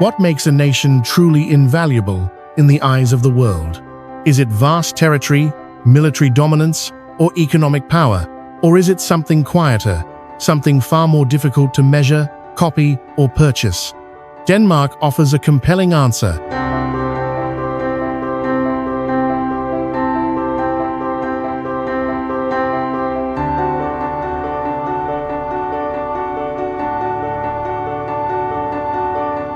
What makes a nation truly invaluable in the eyes of the world? Is it vast territory, military dominance, or economic power? Or is it something quieter, something far more difficult to measure, copy, or purchase? Denmark offers a compelling answer.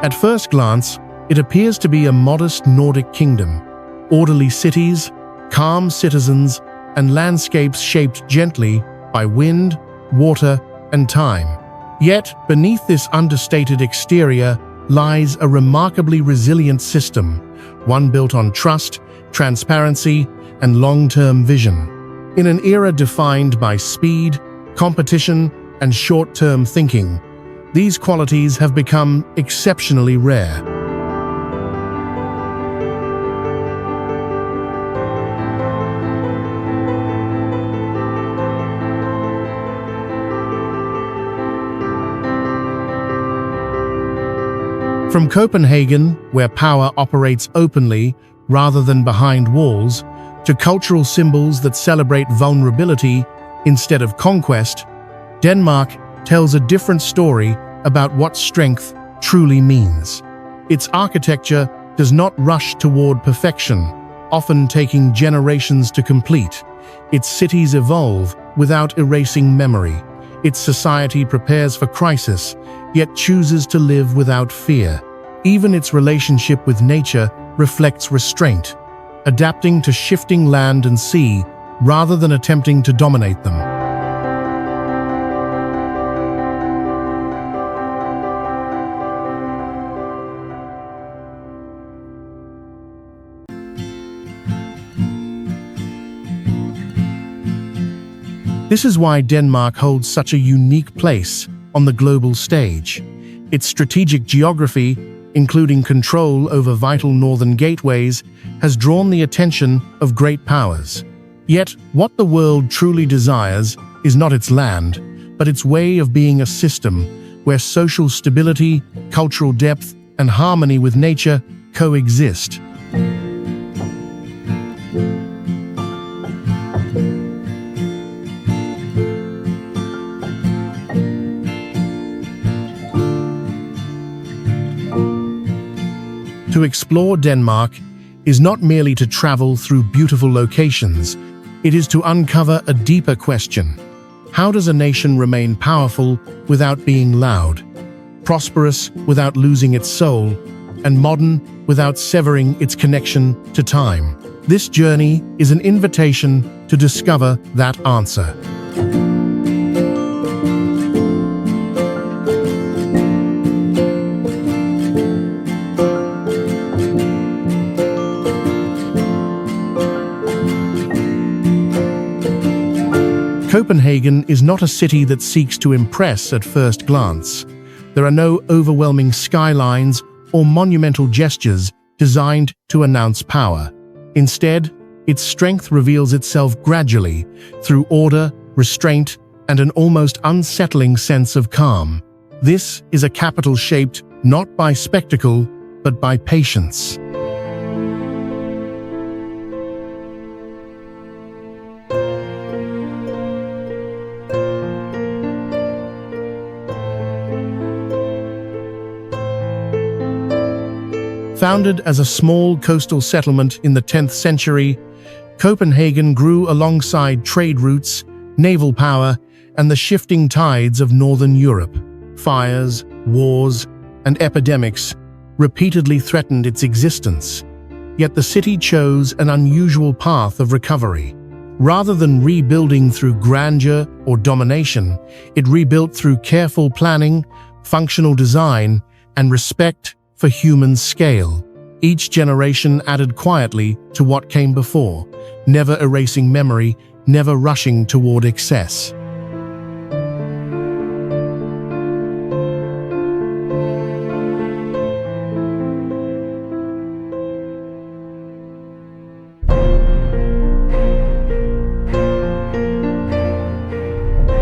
At first glance, it appears to be a modest Nordic kingdom. Orderly cities, calm citizens, and landscapes shaped gently by wind, water, and time. Yet, beneath this understated exterior lies a remarkably resilient system, one built on trust, transparency, and long-term vision. In an era defined by speed, competition, and short-term thinking, these qualities have become exceptionally rare. From Copenhagen, where power operates openly rather than behind walls, to cultural symbols that celebrate vulnerability instead of conquest, Denmark tells a different story about what strength truly means. Its architecture does not rush toward perfection, often taking generations to complete. Its cities evolve without erasing memory. Its society prepares for crisis, yet chooses to live without fear. Even its relationship with nature reflects restraint, adapting to shifting land and sea rather than attempting to dominate them. This is why Denmark holds such a unique place on the global stage. Its strategic geography, including control over vital northern gateways, has drawn the attention of great powers. Yet, what the world truly desires is not its land, but its way of being a system where social stability, cultural depth, and harmony with nature coexist. To explore Denmark is not merely to travel through beautiful locations, it is to uncover a deeper question. How does a nation remain powerful without being loud, prosperous without losing its soul, and modern without severing its connection to time? This journey is an invitation to discover that answer. Copenhagen is not a city that seeks to impress at first glance. There are no overwhelming skylines or monumental gestures designed to announce power. Instead, its strength reveals itself gradually through order, restraint, and an almost unsettling sense of calm. This is a capital shaped not by spectacle, but by patience. Founded as a small coastal settlement in the 10th century, Copenhagen grew alongside trade routes, naval power, and the shifting tides of northern Europe. Fires, wars, and epidemics repeatedly threatened its existence. Yet the city chose an unusual path of recovery. Rather than rebuilding through grandeur or domination, it rebuilt through careful planning, functional design, and respect for human scale. Each generation added quietly to what came before, never erasing memory, never rushing toward excess.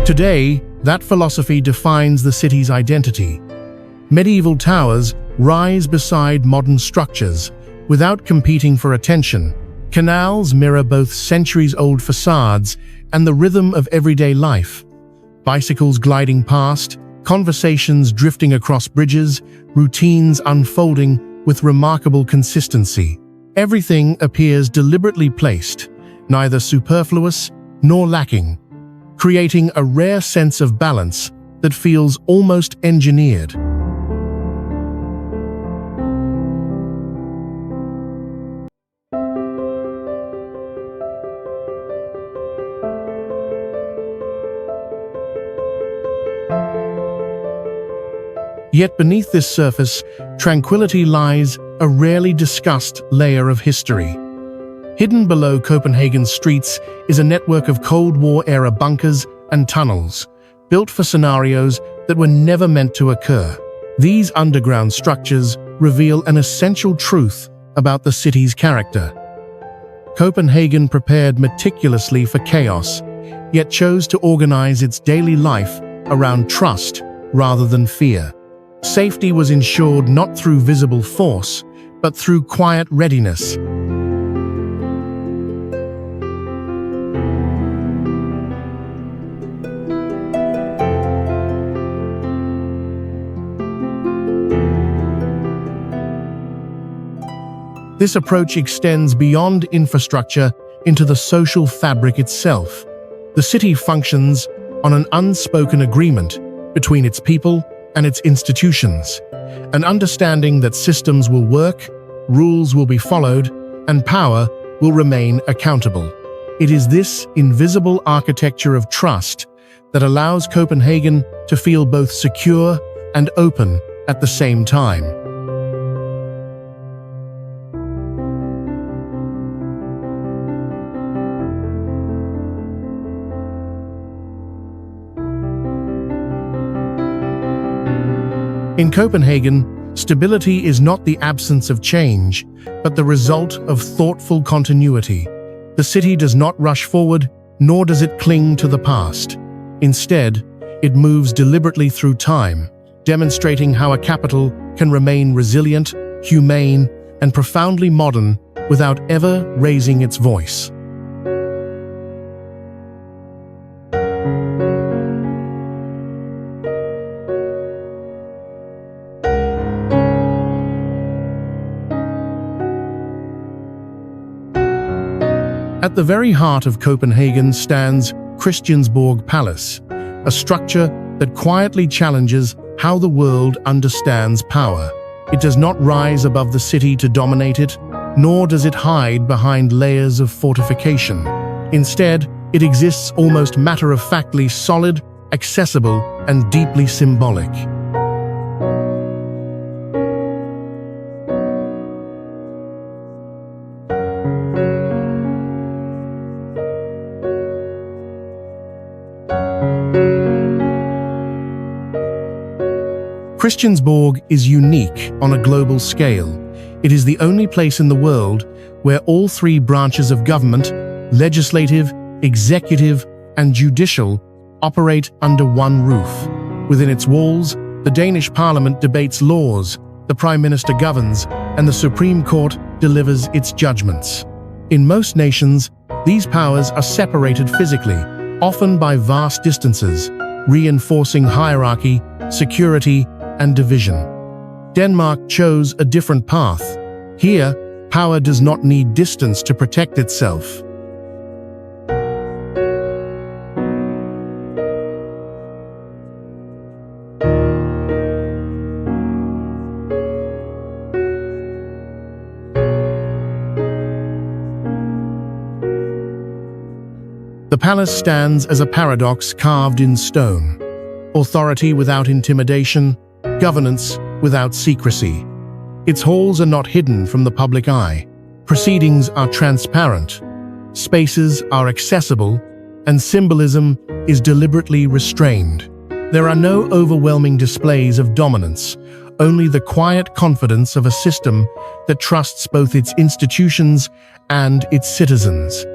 Today, that philosophy defines the city's identity. Medieval towers rise beside modern structures without competing for attention. Canals mirror both centuries-old facades and the rhythm of everyday life. Bicycles gliding past, conversations drifting across bridges, routines unfolding with remarkable consistency. Everything appears deliberately placed, neither superfluous nor lacking, creating a rare sense of balance that feels almost engineered. Yet beneath this surface, tranquility lies a rarely discussed layer of history. Hidden below Copenhagen's streets is a network of Cold War-era bunkers and tunnels, built for scenarios that were never meant to occur. These underground structures reveal an essential truth about the city's character. Copenhagen prepared meticulously for chaos, yet chose to organize its daily life around trust rather than fear. Safety was ensured not through visible force, but through quiet readiness. This approach extends beyond infrastructure into the social fabric itself. The city functions on an unspoken agreement between its people and its institutions, an understanding that systems will work, rules will be followed, and power will remain accountable. It is this invisible architecture of trust that allows Copenhagen to feel both secure and open at the same time. In Copenhagen, stability is not the absence of change, but the result of thoughtful continuity. The city does not rush forward, nor does it cling to the past. Instead, it moves deliberately through time, demonstrating how a capital can remain resilient, humane, and profoundly modern without ever raising its voice. At the very heart of Copenhagen stands Christiansborg Palace, a structure that quietly challenges how the world understands power. It does not rise above the city to dominate it, nor does it hide behind layers of fortification. Instead, it exists almost matter-of-factly solid, accessible, and deeply symbolic. Christiansborg is unique on a global scale. It is the only place in the world where all three branches of government, legislative, executive, and judicial, operate under one roof. Within its walls, the Danish parliament debates laws, the prime minister governs, and the Supreme Court delivers its judgments. In most nations, these powers are separated physically, often by vast distances, reinforcing hierarchy, security, and division. Denmark chose a different path. Here, power does not need distance to protect itself. The palace stands as a paradox carved in stone. Authority without intimidation, governance without secrecy. Its halls are not hidden from the public eye. Proceedings are transparent. Spaces are accessible, and symbolism is deliberately restrained. There are no overwhelming displays of dominance, only the quiet confidence of a system that trusts both its institutions and its citizens.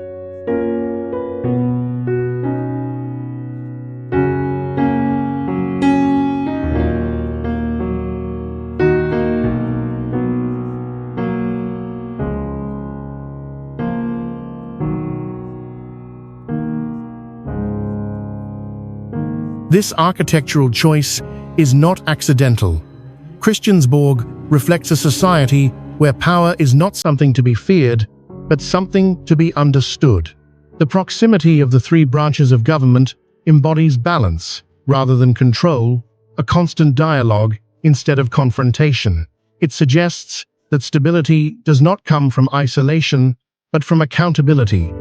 This architectural choice is not accidental. Christiansborg reflects a society where power is not something to be feared, but something to be understood. The proximity of the three branches of government embodies balance rather than control, a constant dialogue instead of confrontation. It suggests that stability does not come from isolation, but from accountability.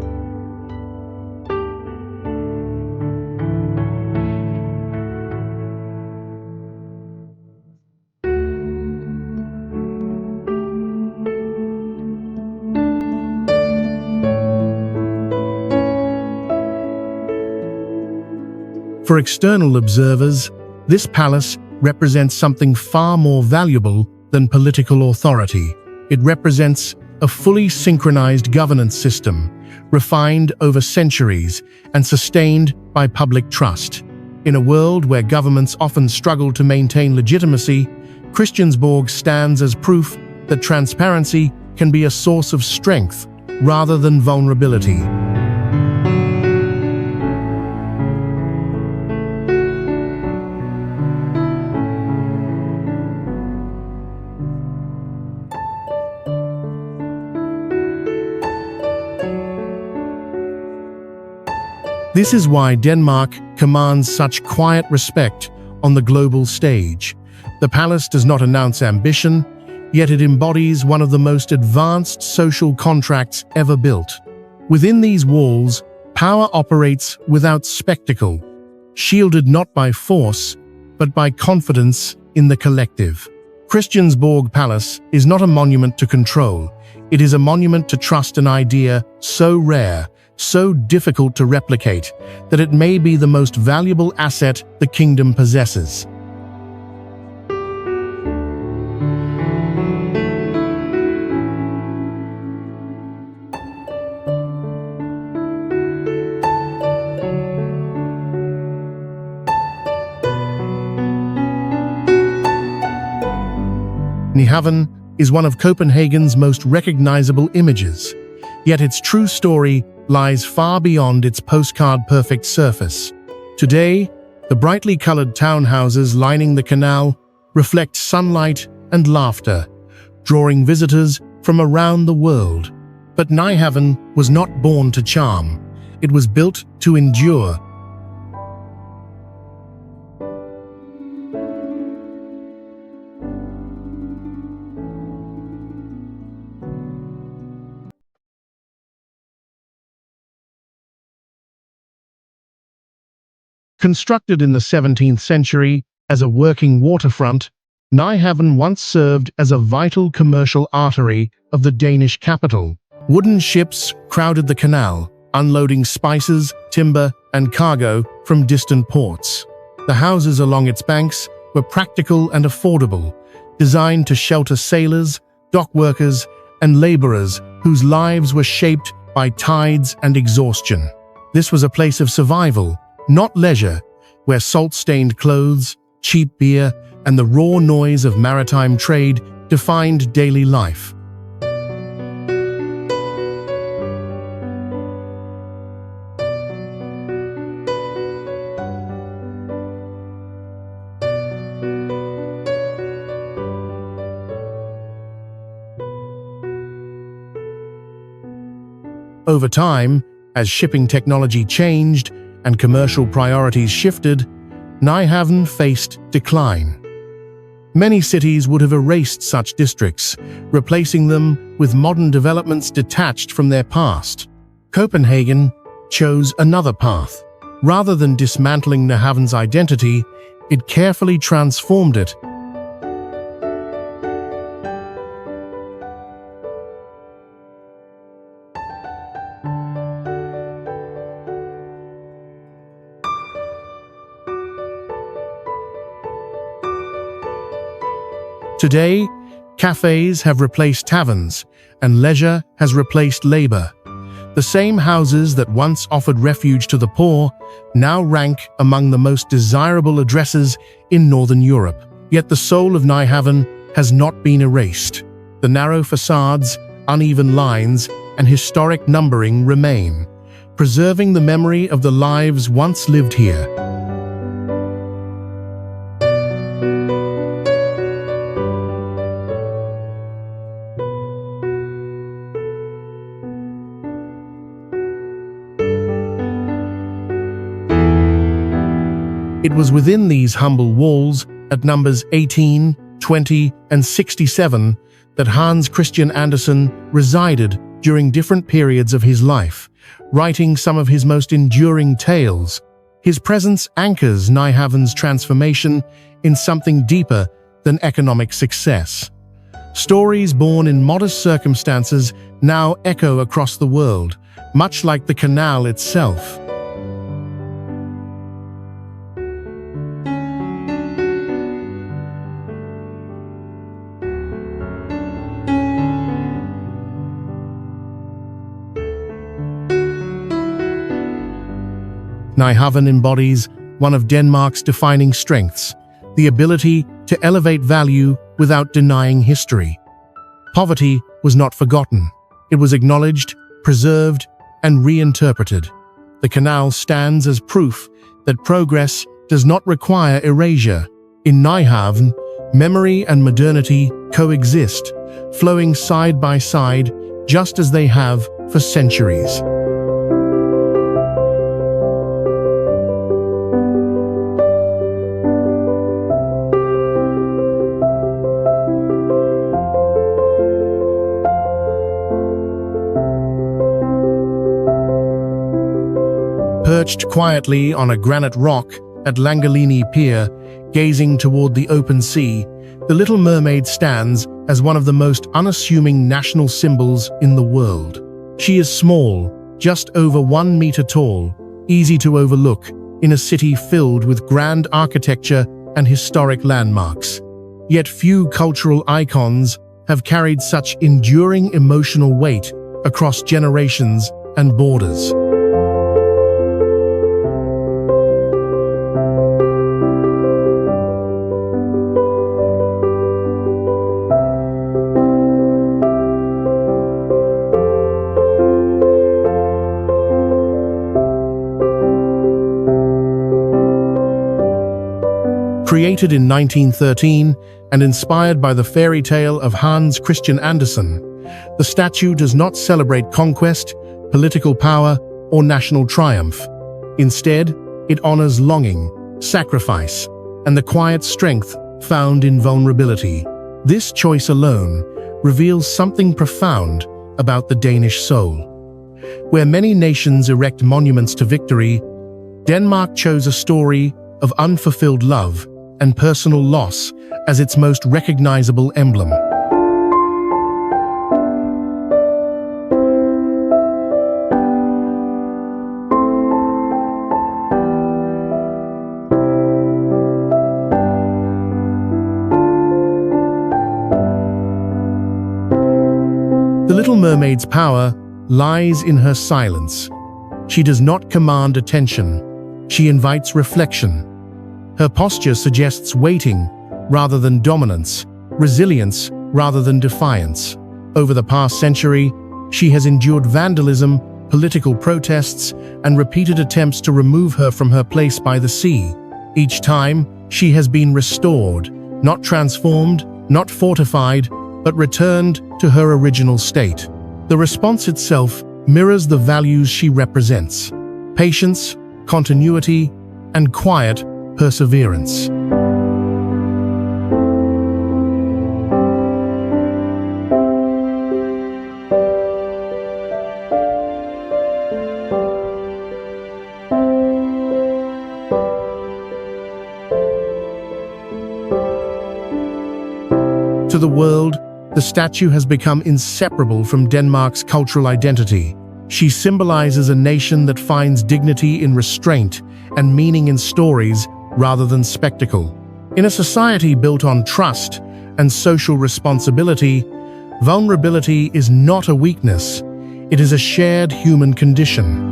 For external observers, this palace represents something far more valuable than political authority. It represents a fully synchronized governance system, refined over centuries and sustained by public trust. In a world where governments often struggle to maintain legitimacy, Christiansborg stands as proof that transparency can be a source of strength rather than vulnerability. This is why Denmark commands such quiet respect on the global stage. The palace does not announce ambition, yet it embodies one of the most advanced social contracts ever built. Within these walls, power operates without spectacle, shielded not by force, but by confidence in the collective. Christiansborg Palace is not a monument to control. It is a monument to trust, an idea so rare, so difficult to replicate, that it may be the most valuable asset the kingdom possesses. Nyhavn is one of Copenhagen's most recognizable images, yet its true story lies far beyond its postcard-perfect surface. Today, the brightly colored townhouses lining the canal reflect sunlight and laughter, drawing visitors from around the world. But Nyhavn was not born to charm. It was built to endure. Constructed in the 17th century as a working waterfront, Nyhavn once served as a vital commercial artery of the Danish capital. Wooden ships crowded the canal, unloading spices, timber, and cargo from distant ports. The houses along its banks were practical and affordable, designed to shelter sailors, dock workers, and laborers whose lives were shaped by tides and exhaustion. This was a place of survival, not leisure, where salt-stained clothes, cheap beer, and the raw noise of maritime trade defined daily life. Over time, as shipping technology changed and commercial priorities shifted, Nyhavn faced decline. Many cities would have erased such districts, replacing them with modern developments detached from their past. Copenhagen chose another path. Rather than dismantling Nyhavn's identity, it carefully transformed it. Today, cafes have replaced taverns, and leisure has replaced labor. The same houses that once offered refuge to the poor now rank among the most desirable addresses in Northern Europe. Yet the soul of Nyhavn has not been erased. The narrow facades, uneven lines, and historic numbering remain, preserving the memory of the lives once lived here. It was within these humble walls, at numbers 18, 20, and 67, that Hans Christian Andersen resided during different periods of his life, writing some of his most enduring tales. His presence anchors Nyhaven's transformation in something deeper than economic success. Stories born in modest circumstances now echo across the world, much like the canal itself. Nyhaven embodies one of Denmark's defining strengths, the ability to elevate value without denying history. Poverty was not forgotten. It was acknowledged, preserved, and reinterpreted. The canal stands as proof that progress does not require erasure. In Nyhaven, memory and modernity coexist, flowing side by side, just as they have for centuries. Perched quietly on a granite rock at Langolini Pier, gazing toward the open sea, the Little Mermaid stands as one of the most unassuming national symbols in the world. She is small, just over 1 meter tall, easy to overlook in a city filled with grand architecture and historic landmarks. Yet few cultural icons have carried such enduring emotional weight across generations and borders. Created in 1913 and inspired by the fairy tale of Hans Christian Andersen, the statue does not celebrate conquest, political power, or national triumph. Instead, it honors longing, sacrifice, and the quiet strength found in vulnerability. This choice alone reveals something profound about the Danish soul. Where many nations erect monuments to victory, Denmark chose a story of unfulfilled love and personal loss as its most recognizable emblem. The Little Mermaid's power lies in her silence. She does not command attention. She invites reflection. Her posture suggests waiting rather than dominance, resilience rather than defiance. Over the past century, she has endured vandalism, political protests, and repeated attempts to remove her from her place by the sea. Each time, she has been restored, not transformed, not fortified, but returned to her original state. The response itself mirrors the values she represents: patience, continuity, and quiet perseverance. To the world, the statue has become inseparable from Denmark's cultural identity. She symbolizes a nation that finds dignity in restraint and meaning in stories rather than spectacle. In a society built on trust and social responsibility, vulnerability is not a weakness. It is a shared human condition.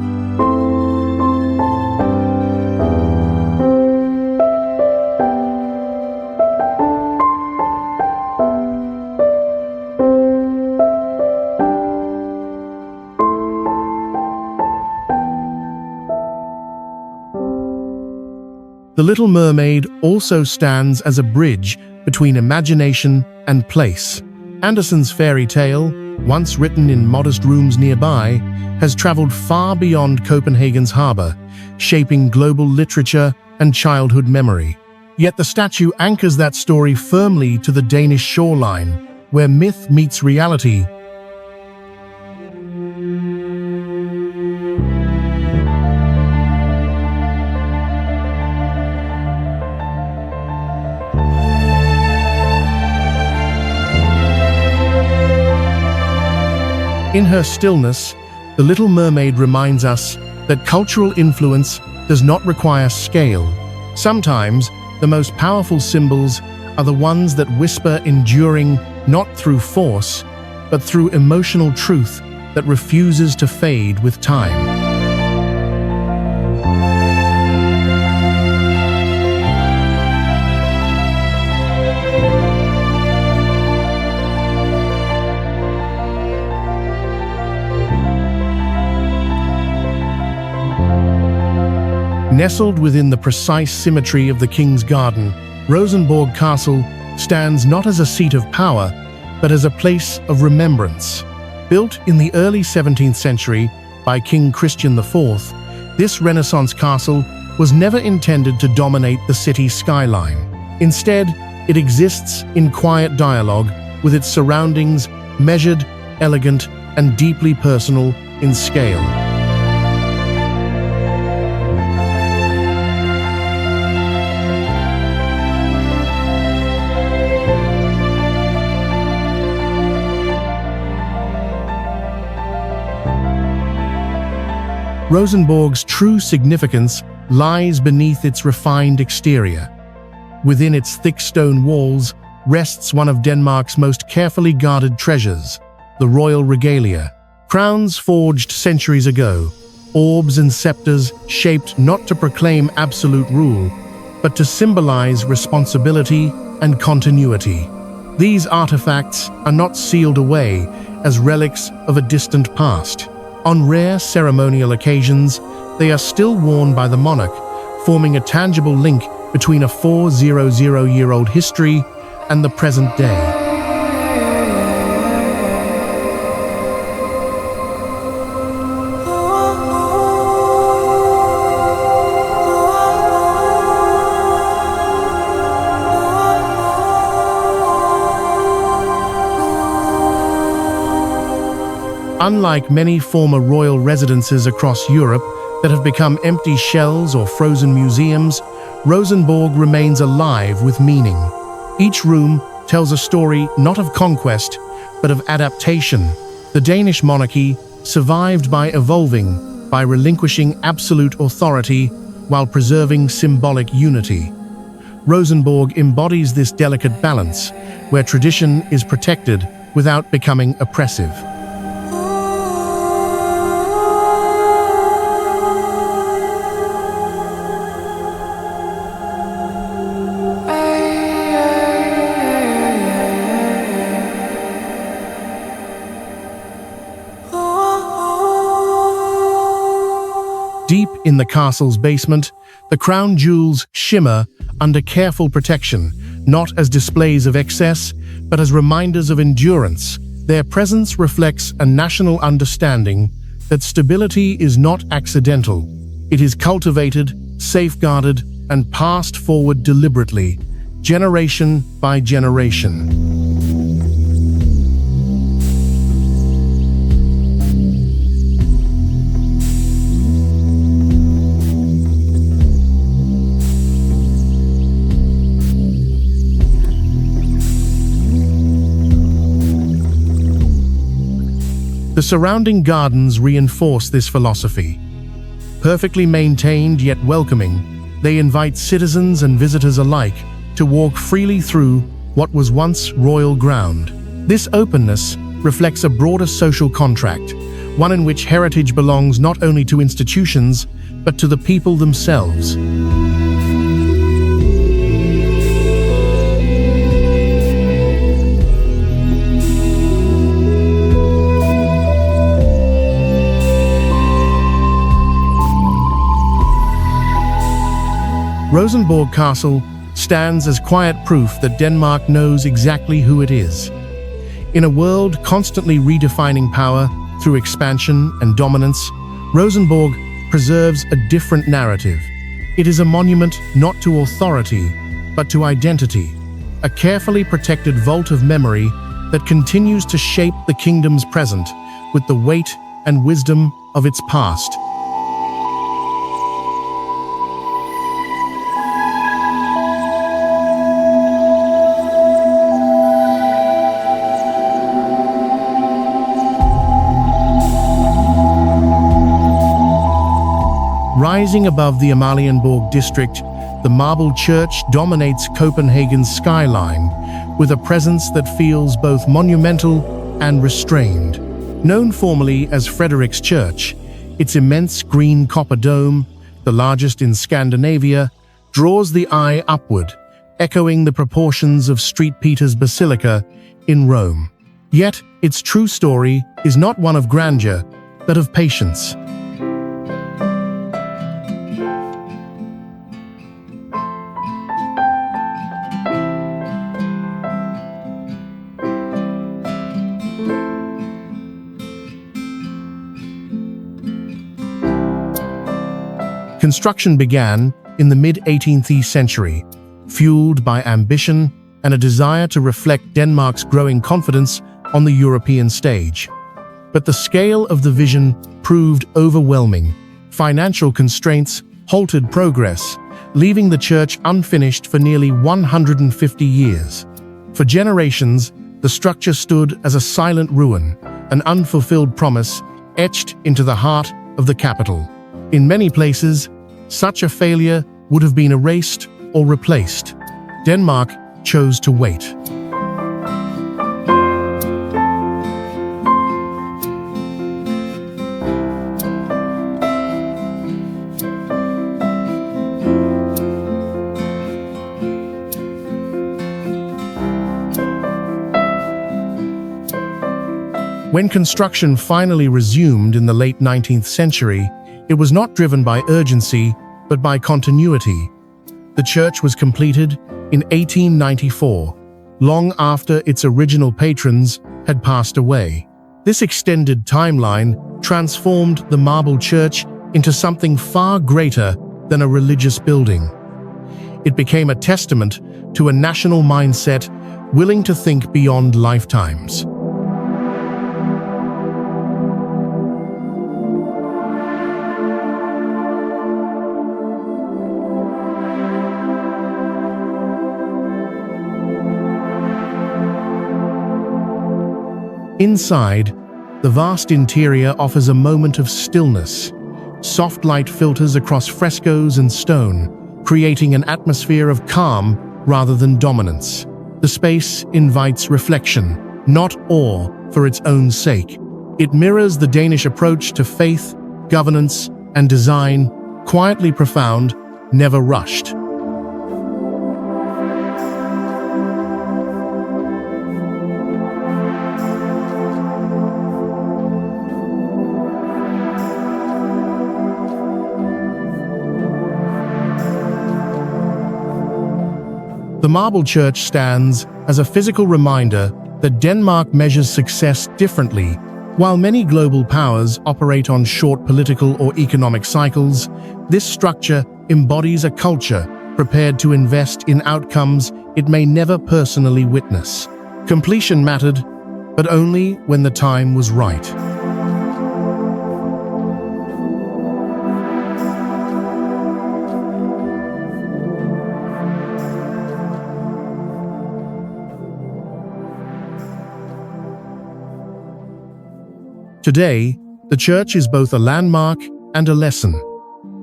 The Little Mermaid also stands as a bridge between imagination and place. Andersen's fairy tale, once written in modest rooms nearby, has traveled far beyond Copenhagen's harbor, shaping global literature and childhood memory. Yet the statue anchors that story firmly to the Danish shoreline, where myth meets reality. In her stillness, The Little Mermaid reminds us that cultural influence does not require scale. Sometimes, the most powerful symbols are the ones that whisper enduring not through force, but through emotional truth that refuses to fade with time. Nestled within the precise symmetry of the King's Garden, Rosenborg Castle stands not as a seat of power, but as a place of remembrance. Built in the early 17th century by King Christian IV, this Renaissance castle was never intended to dominate the city's skyline. Instead, it exists in quiet dialogue with its surroundings, measured, elegant, and deeply personal in scale. Rosenborg's true significance lies beneath its refined exterior. Within its thick stone walls rests one of Denmark's most carefully guarded treasures, the royal regalia. Crowns forged centuries ago, orbs and scepters shaped not to proclaim absolute rule, but to symbolize responsibility and continuity. These artifacts are not sealed away as relics of a distant past. On rare ceremonial occasions, they are still worn by the monarch, forming a tangible link between a 400-year-old history and the present day. Unlike many former royal residences across Europe that have become empty shells or frozen museums, Rosenborg remains alive with meaning. Each room tells a story not of conquest, but of adaptation. The Danish monarchy survived by evolving, by relinquishing absolute authority while preserving symbolic unity. Rosenborg embodies this delicate balance, where tradition is protected without becoming oppressive. Deep in the castle's basement, the crown jewels shimmer under careful protection, not as displays of excess, but as reminders of endurance. Their presence reflects a national understanding that stability is not accidental. It is cultivated, safeguarded, and passed forward deliberately, generation by generation. The surrounding gardens reinforce this philosophy. Perfectly maintained yet welcoming, they invite citizens and visitors alike to walk freely through what was once royal ground. This openness reflects a broader social contract, one in which heritage belongs not only to institutions, but to the people themselves. Rosenborg Castle stands as quiet proof that Denmark knows exactly who it is. In a world constantly redefining power through expansion and dominance, Rosenborg preserves a different narrative. It is a monument not to authority, but to identity, a carefully protected vault of memory that continues to shape the kingdom's present with the weight and wisdom of its past. Rising above the Amalienborg district, the marble church dominates Copenhagen's skyline with a presence that feels both monumental and restrained. Known formally as Frederick's Church, its immense green copper dome, the largest in Scandinavia, draws the eye upward, echoing the proportions of St. Peter's Basilica in Rome. Yet, its true story is not one of grandeur, but of patience. Construction began in the mid-18th century, fueled by ambition and a desire to reflect Denmark's growing confidence on the European stage. But the scale of the vision proved overwhelming. Financial constraints halted progress, leaving the church unfinished for nearly 150 years. For generations, the structure stood as a silent ruin, an unfulfilled promise etched into the heart of the capital. In many places, such a failure would have been erased or replaced. Denmark chose to wait. When construction finally resumed in the late 19th century, it was not driven by urgency, but by continuity. The church was completed in 1894, long after its original patrons had passed away. This extended timeline transformed the marble church into something far greater than a religious building. It became a testament to a national mindset willing to think beyond lifetimes. Inside, the vast interior offers a moment of stillness. Soft light filters across frescoes and stone, creating an atmosphere of calm rather than dominance. The space invites reflection, not awe for its own sake. It mirrors the Danish approach to faith, governance, and design, quietly profound, never rushed. The marble church stands as a physical reminder that Denmark measures success differently. While many global powers operate on short political or economic cycles, this structure embodies a culture prepared to invest in outcomes it may never personally witness. Completion mattered, but only when the time was right. Today, the church is both a landmark and a lesson.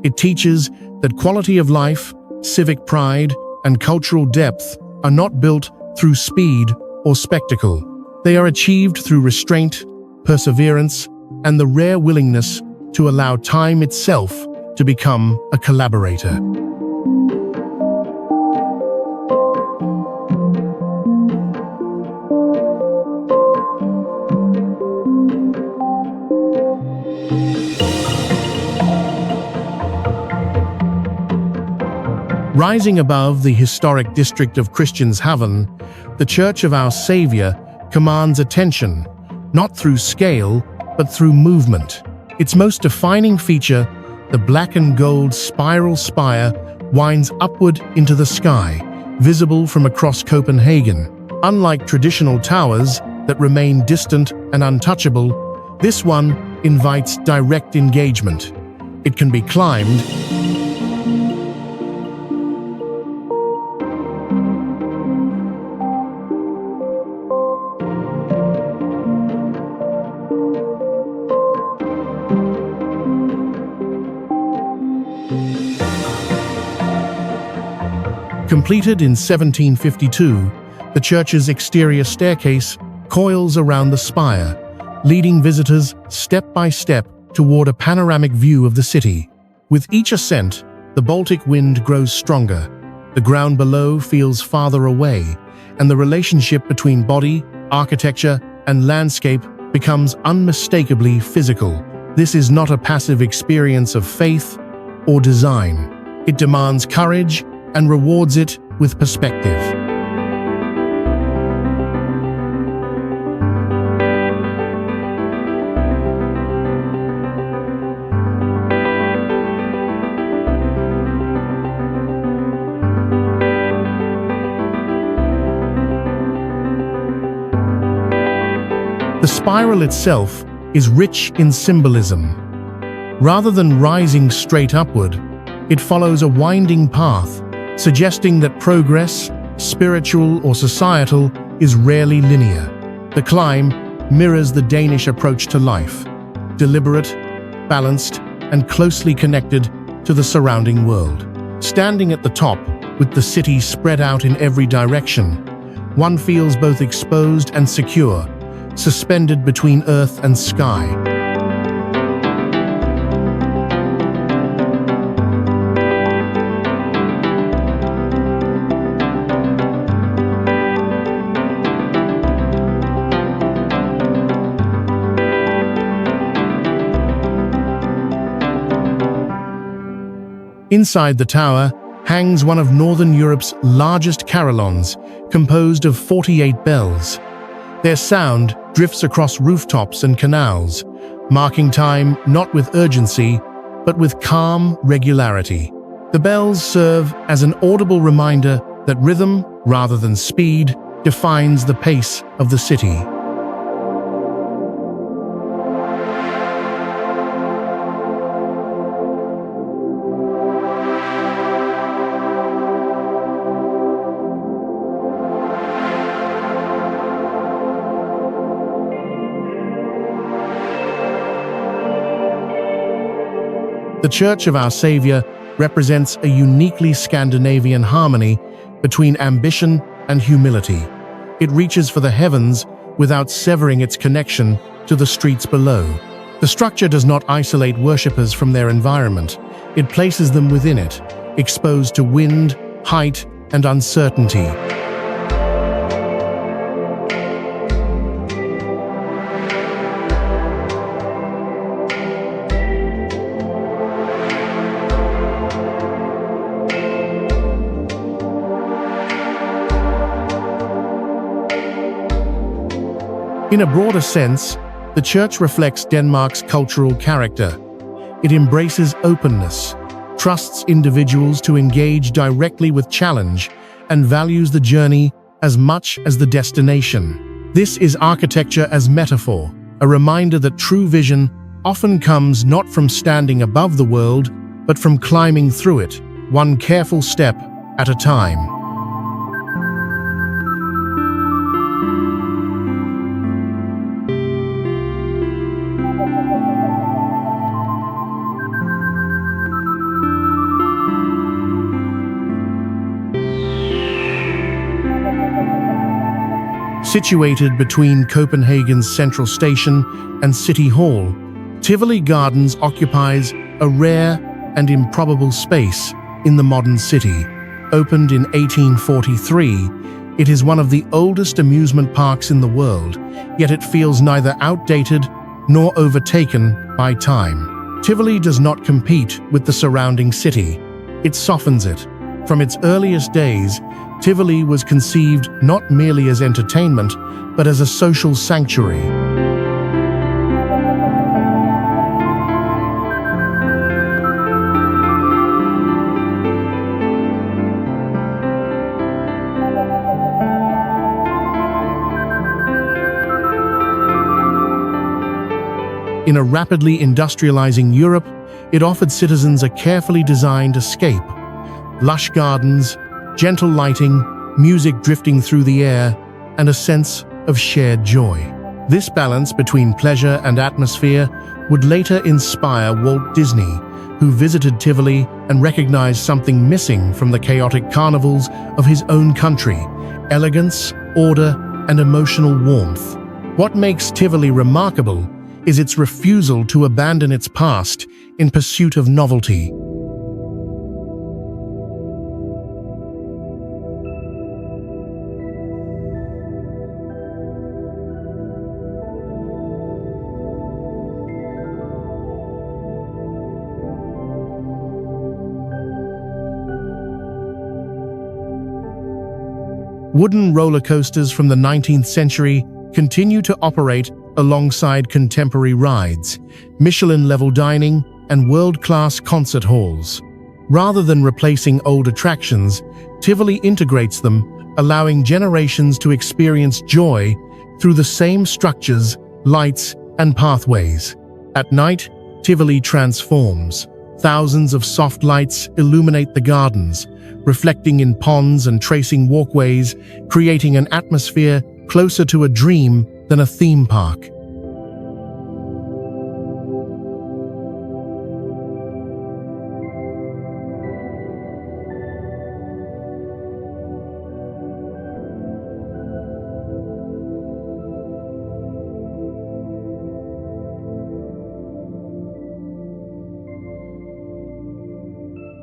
It teaches that quality of life, civic pride, and cultural depth are not built through speed or spectacle. They are achieved through restraint, perseverance, and the rare willingness to allow time itself to become a collaborator. Rising above the historic district of Christianshavn, the Church of Our Savior commands attention, not through scale, but through movement. Its most defining feature, the black and gold spiral spire, winds upward into the sky, visible from across Copenhagen. Unlike traditional towers that remain distant and untouchable, this one invites direct engagement. It can be climbed, completed in 1752, the church's exterior staircase coils around the spire, leading visitors step by step toward a panoramic view of the city. With each ascent, the Baltic wind grows stronger, the ground below feels farther away, and the relationship between body, architecture, and landscape becomes unmistakably physical. This is not a passive experience of faith or design. It demands courage and rewards it with perspective. The spiral itself is rich in symbolism. Rather than rising straight upward, it follows a winding path, suggesting that progress, spiritual or societal, is rarely linear. The climb mirrors the Danish approach to life, deliberate, balanced, and closely connected to the surrounding world. Standing at the top, with the city spread out in every direction, one feels both exposed and secure, suspended between earth and sky. Inside the tower hangs one of Northern Europe's largest carillons, composed of 48 bells. Their sound drifts across rooftops and canals, marking time not with urgency, but with calm regularity. The bells serve as an audible reminder that rhythm, rather than speed, defines the pace of the city. The Church of Our Saviour represents a uniquely Scandinavian harmony between ambition and humility. It reaches for the heavens without severing its connection to the streets below. The structure does not isolate worshippers from their environment. It places them within it, exposed to wind, height, and uncertainty. In a broader sense, the church reflects Denmark's cultural character. It embraces openness, trusts individuals to engage directly with challenge, and values the journey as much as the destination. This is architecture as metaphor, a reminder that true vision often comes not from standing above the world, but from climbing through it, one careful step at a time. Situated between Copenhagen's central station and City Hall, Tivoli Gardens occupies a rare and improbable space in the modern city. Opened in 1843, it is one of the oldest amusement parks in the world, yet it feels neither outdated nor overtaken by time. Tivoli does not compete with the surrounding city, it softens it. From its earliest days, Tivoli was conceived not merely as entertainment, but as a social sanctuary. In a rapidly industrializing Europe, it offered citizens a carefully designed escape. Lush gardens, gentle lighting, music drifting through the air, and a sense of shared joy. This balance between pleasure and atmosphere would later inspire Walt Disney, who visited Tivoli and recognized something missing from the chaotic carnivals of his own country: elegance, order, and emotional warmth. What makes Tivoli remarkable is its refusal to abandon its past in pursuit of novelty. Wooden roller coasters from the 19th century continue to operate alongside contemporary rides, Michelin-level dining, and world-class concert halls. Rather than replacing old attractions, Tivoli integrates them, allowing generations to experience joy through the same structures, lights, and pathways. At night, Tivoli transforms. Thousands of soft lights illuminate the gardens, reflecting in ponds and tracing walkways, creating an atmosphere closer to a dream than a theme park.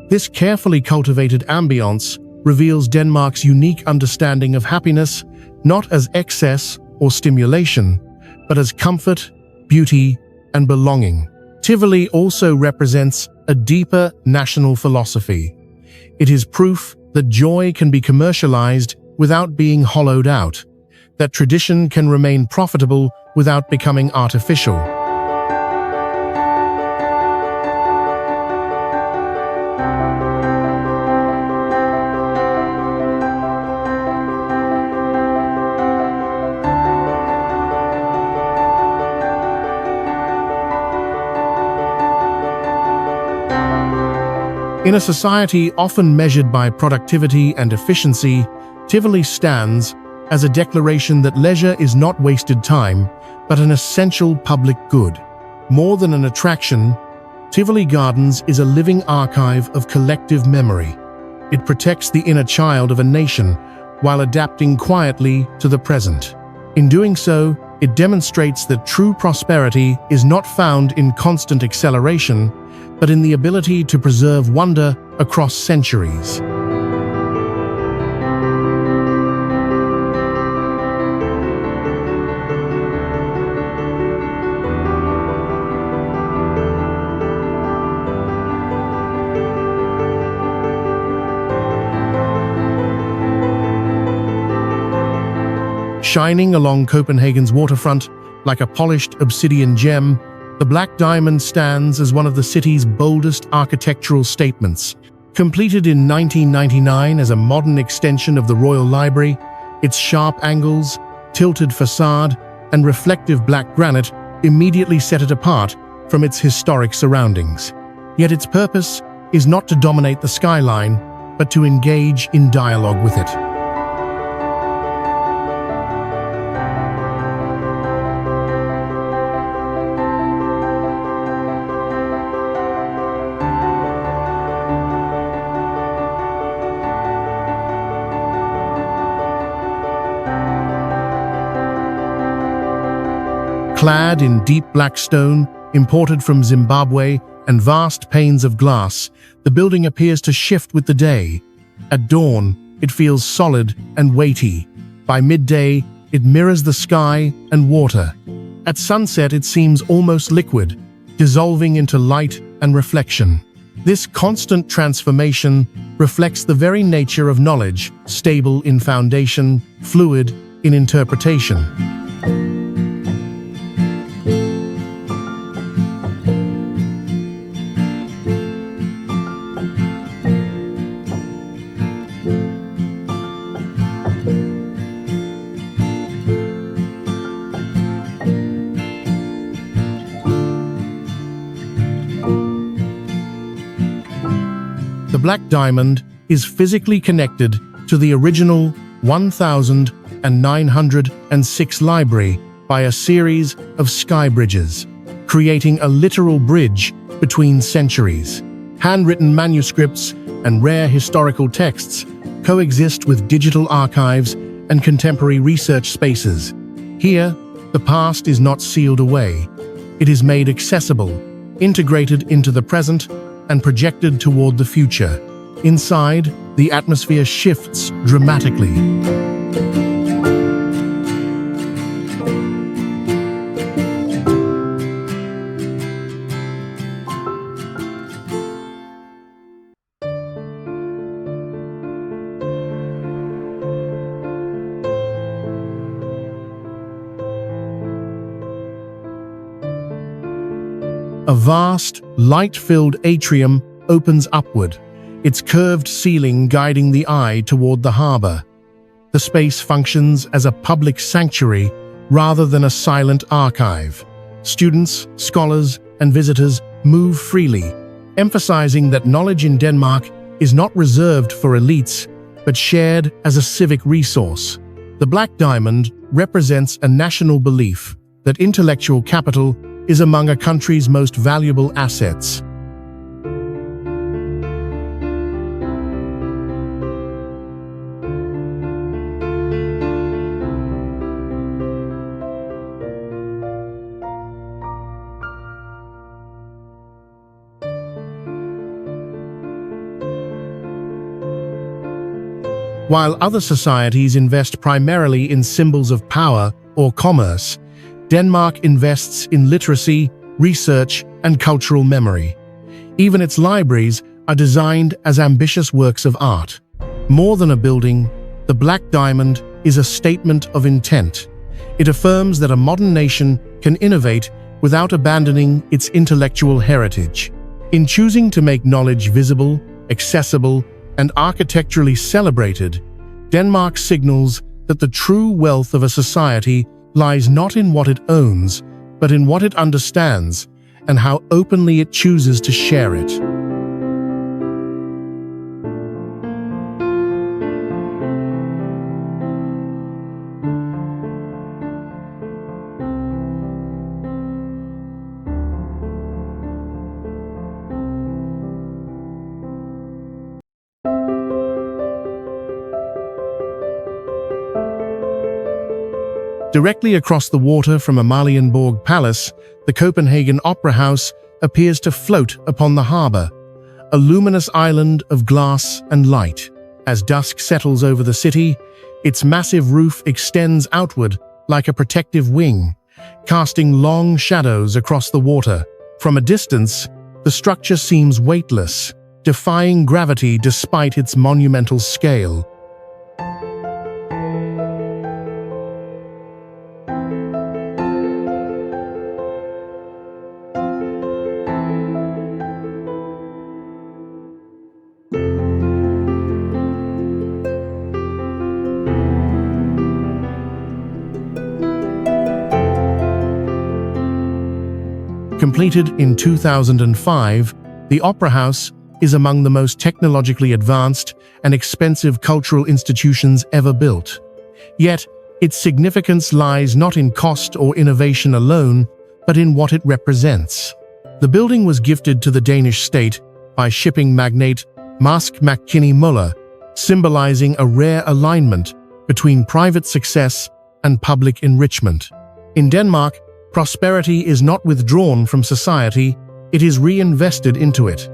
This carefully cultivated ambience reveals Denmark's unique understanding of happiness, not as excess or stimulation, but as comfort, beauty, and belonging. Tivoli also represents a deeper national philosophy. It is proof that joy can be commercialized without being hollowed out, that tradition can remain profitable without becoming artificial. In a society often measured by productivity and efficiency, Tivoli stands as a declaration that leisure is not wasted time, but an essential public good. More than an attraction, Tivoli Gardens is a living archive of collective memory. It protects the inner child of a nation while adapting quietly to the present. In doing so, it demonstrates that true prosperity is not found in constant acceleration, but in the ability to preserve wonder across centuries. Shining along Copenhagen's waterfront like a polished obsidian gem, the Black Diamond stands as one of the city's boldest architectural statements. Completed in 1999 as a modern extension of the Royal Library, its sharp angles, tilted facade, and reflective black granite immediately set it apart from its historic surroundings. Yet its purpose is not to dominate the skyline, but to engage in dialogue with it. Clad in deep black stone, imported from Zimbabwe, and vast panes of glass, the building appears to shift with the day. At dawn, it feels solid and weighty. By midday, it mirrors the sky and water. At sunset, it seems almost liquid, dissolving into light and reflection. This constant transformation reflects the very nature of knowledge, stable in foundation, fluid in interpretation. Black Diamond is physically connected to the original 1906 library by a series of sky bridges, creating a literal bridge between centuries. Handwritten manuscripts and rare historical texts coexist with digital archives and contemporary research spaces. Here, the past is not sealed away. It is made accessible, integrated into the present, and projected toward the future. Inside, the atmosphere shifts dramatically. A vast, light-filled atrium opens upward, its curved ceiling guiding the eye toward the harbor. The space functions as a public sanctuary rather than a silent archive. Students, scholars, and visitors move freely, emphasizing that knowledge in Denmark is not reserved for elites, but shared as a civic resource. The Black Diamond represents a national belief that intellectual capital is among a country's most valuable assets. While other societies invest primarily in symbols of power or commerce, Denmark invests in literacy, research, and cultural memory. Even its libraries are designed as ambitious works of art. More than a building, the Black Diamond is a statement of intent. It affirms that a modern nation can innovate without abandoning its intellectual heritage. In choosing to make knowledge visible, accessible, and architecturally celebrated, Denmark signals that the true wealth of a society lies not in what it owns, but in what it understands and how openly it chooses to share it. Directly across the water from Amalienborg Palace, the Copenhagen Opera House appears to float upon the harbor, a luminous island of glass and light. As dusk settles over the city, its massive roof extends outward like a protective wing, casting long shadows across the water. From a distance, the structure seems weightless, defying gravity despite its monumental scale. Completed in 2005, the Opera House is among the most technologically advanced and expensive cultural institutions ever built. Yet, its significance lies not in cost or innovation alone, but in what it represents. The building was gifted to the Danish state by shipping magnate Marsk McKinney Møller, symbolizing a rare alignment between private success and public enrichment. In Denmark, prosperity is not withdrawn from society, it is reinvested into it.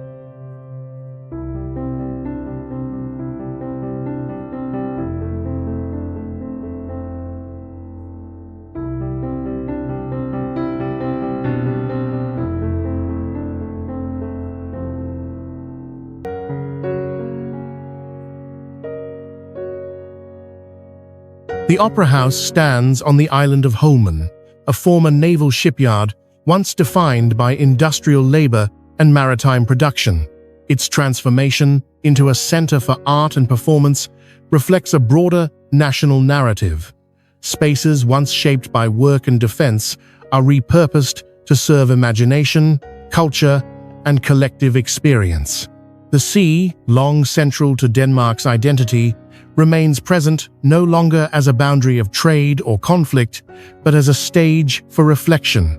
The Opera House stands on the island of Holmen, a former naval shipyard once defined by industrial labor and maritime production. Its transformation into a center for art and performance reflects a broader national narrative. Spaces once shaped by work and defense are repurposed to serve imagination, culture, and collective experience. The sea, long central to Denmark's identity, remains present no longer as a boundary of trade or conflict, but as a stage for reflection.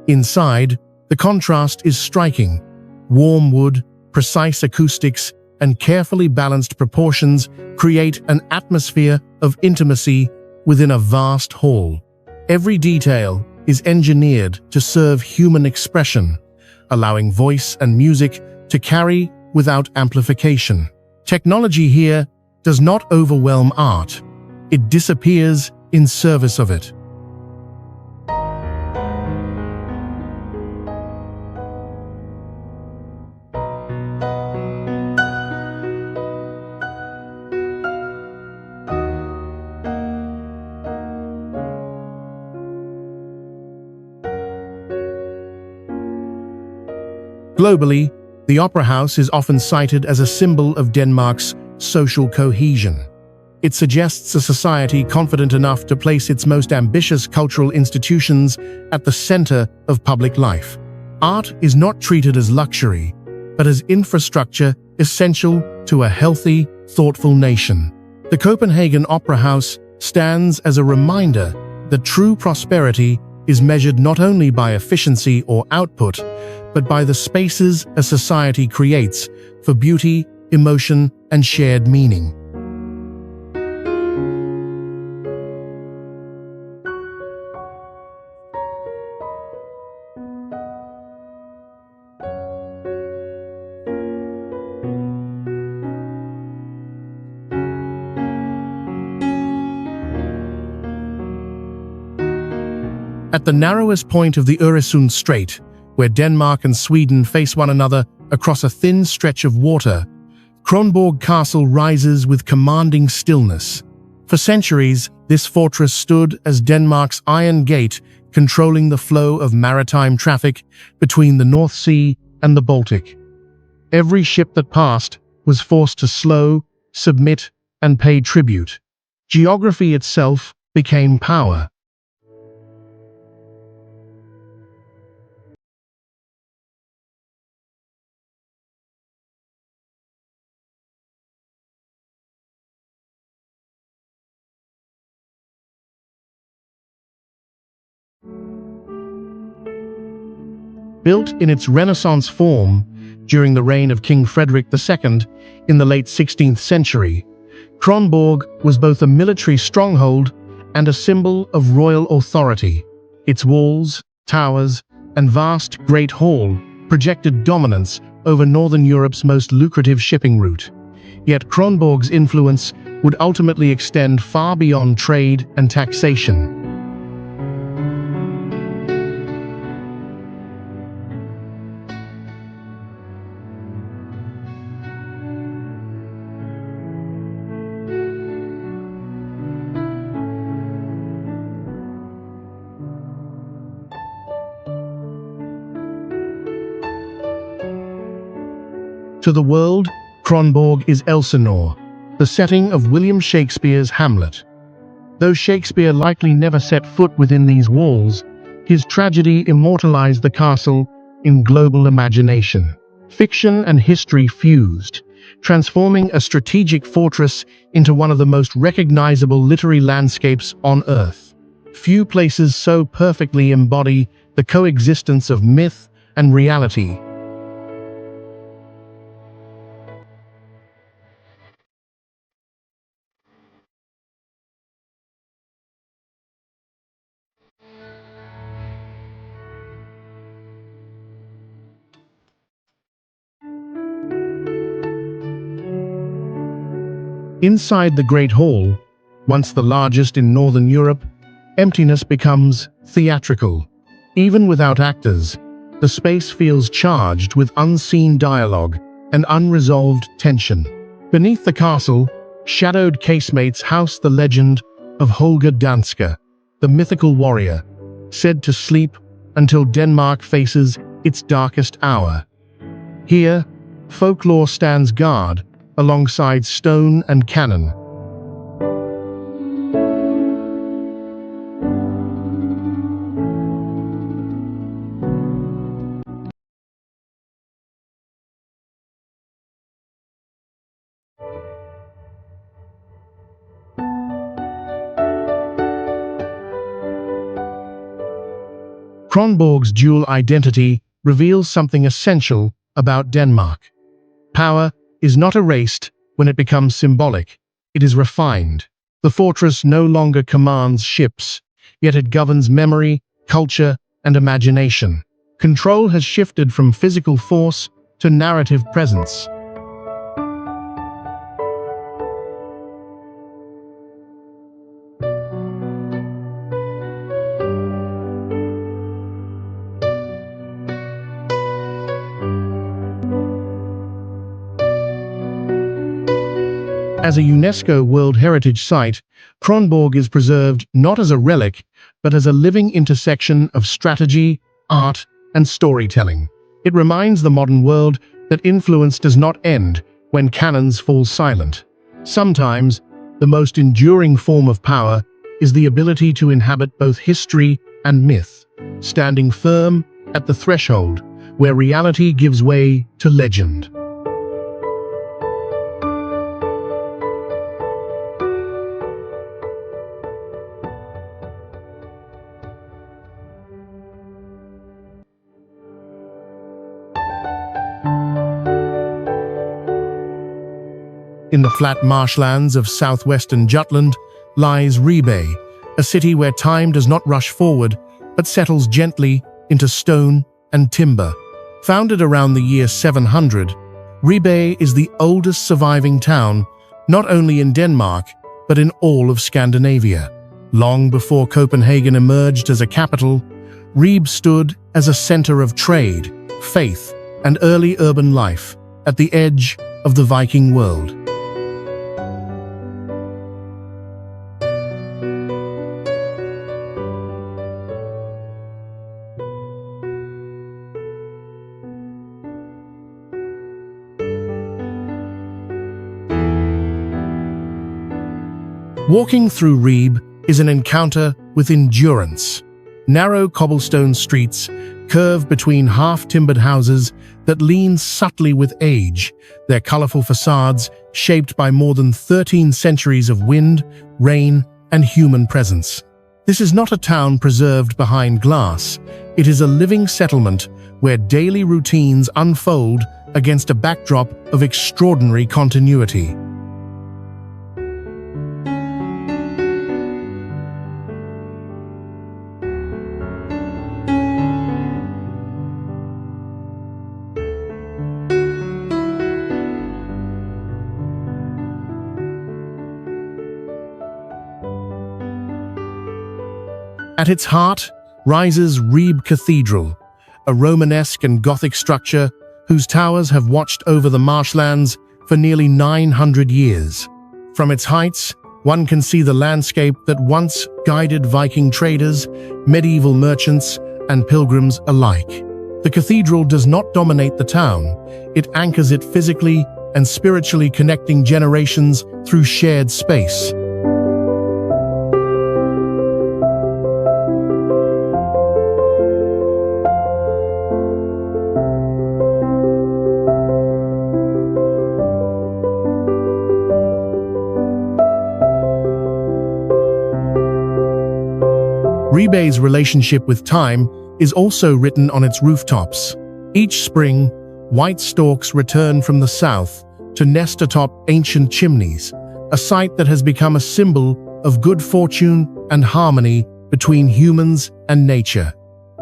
Inside, the contrast is striking. Warm wood, precise acoustics, and carefully balanced proportions create an atmosphere of intimacy within a vast hall. Every detail is engineered to serve human expression, allowing voice and music to carry without amplification. Technology here does not overwhelm art. It disappears in service of it. Globally, the Opera House is often cited as a symbol of Denmark's social cohesion. It suggests a society confident enough to place its most ambitious cultural institutions at the center of public life. Art is not treated as luxury, but as infrastructure essential to a healthy, thoughtful nation. The Copenhagen Opera House stands as a reminder that true prosperity is measured not only by efficiency or output, but by the spaces a society creates for beauty, emotion, and shared meaning. At the narrowest point of the Øresund Strait, where Denmark and Sweden face one another across a thin stretch of water, Kronborg Castle rises with commanding stillness. For centuries, this fortress stood as Denmark's iron gate, controlling the flow of maritime traffic between the North Sea and the Baltic. Every ship that passed was forced to slow, submit, and pay tribute. Geography itself became power. Built in its Renaissance form during the reign of King Frederick II in the late 16th century, Kronborg was both a military stronghold and a symbol of royal authority. Its walls, towers, and vast Great Hall projected dominance over Northern Europe's most lucrative shipping route. Yet Kronborg's influence would ultimately extend far beyond trade and taxation. To the world, Kronborg is Elsinore, the setting of William Shakespeare's Hamlet. Though Shakespeare likely never set foot within these walls, his tragedy immortalized the castle in global imagination. Fiction and history fused, transforming a strategic fortress into one of the most recognizable literary landscapes on Earth. Few places so perfectly embody the coexistence of myth and reality. Inside the Great Hall, once the largest in Northern Europe, emptiness becomes theatrical. Even without actors, the space feels charged with unseen dialogue and unresolved tension. Beneath the castle, shadowed casemates house the legend of Holger Danske, the mythical warrior, said to sleep until Denmark faces its darkest hour. Here, folklore stands guard alongside stone and cannon. Kronborg's dual identity reveals something essential about Denmark. Power is not erased when it becomes symbolic, it is refined. The fortress no longer commands ships, yet it governs memory, culture, and imagination. Control has shifted from physical force to narrative presence. As a UNESCO World Heritage Site, Kronborg is preserved not as a relic, but as a living intersection of strategy, art, and storytelling. It reminds the modern world that influence does not end when cannons fall silent. Sometimes, the most enduring form of power is the ability to inhabit both history and myth, standing firm at the threshold where reality gives way to legend. In the flat marshlands of southwestern Jutland lies Ribe, a city where time does not rush forward, but settles gently into stone and timber. Founded around the year 700, Ribe is the oldest surviving town, not only in Denmark, but in all of Scandinavia. Long before Copenhagen emerged as a capital, Ribe stood as a center of trade, faith, and early urban life, at the edge of the Viking world. Walking through Ribe is an encounter with endurance. Narrow cobblestone streets curve between half-timbered houses that lean subtly with age, their colorful facades shaped by more than 13 centuries of wind, rain, and human presence. This is not a town preserved behind glass. It is a living settlement where daily routines unfold against a backdrop of extraordinary continuity. At its heart rises Ribe Cathedral, a Romanesque and Gothic structure whose towers have watched over the marshlands for nearly 900 years. From its heights, one can see the landscape that once guided Viking traders, medieval merchants, and pilgrims alike. The cathedral does not dominate the town, it anchors it physically and spiritually, connecting generations through shared space. Ribe's relationship with time is also written on its rooftops. Each spring, white storks return from the south to nest atop ancient chimneys, a sight that has become a symbol of good fortune and harmony between humans and nature.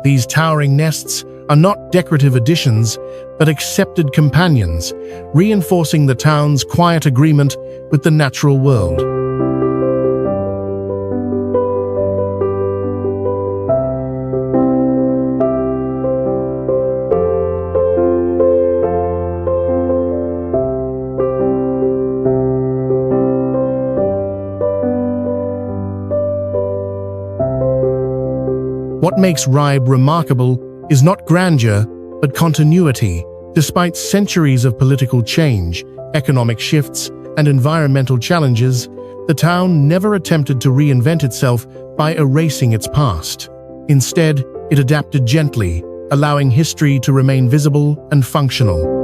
These towering nests are not decorative additions, but accepted companions, reinforcing the town's quiet agreement with the natural world. What makes Ribe remarkable is not grandeur, but continuity. Despite centuries of political change, economic shifts, and environmental challenges, the town never attempted to reinvent itself by erasing its past. Instead, it adapted gently, allowing history to remain visible and functional.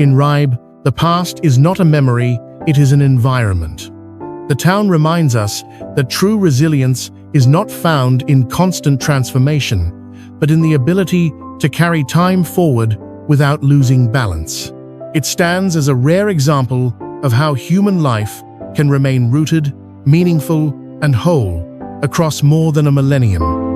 In Ribe, the past is not a memory, it is an environment. The town reminds us that true resilience is not found in constant transformation, but in the ability to carry time forward without losing balance. It stands as a rare example of how human life can remain rooted, meaningful, and whole across more than a millennium.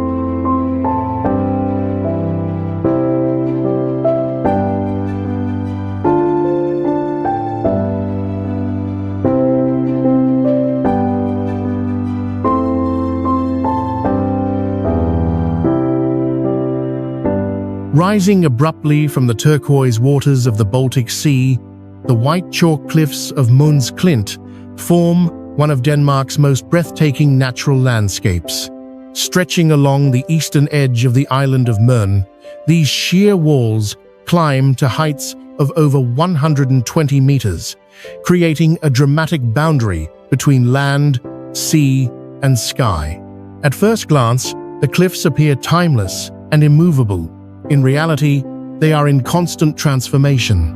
Rising abruptly from the turquoise waters of the Baltic Sea, the white chalk cliffs of Mons Klint form one of Denmark's most breathtaking natural landscapes. Stretching along the eastern edge of the island of Møn, these sheer walls climb to heights of over 120 meters, creating a dramatic boundary between land, sea, and sky. At first glance, the cliffs appear timeless and immovable. In reality, they are in constant transformation.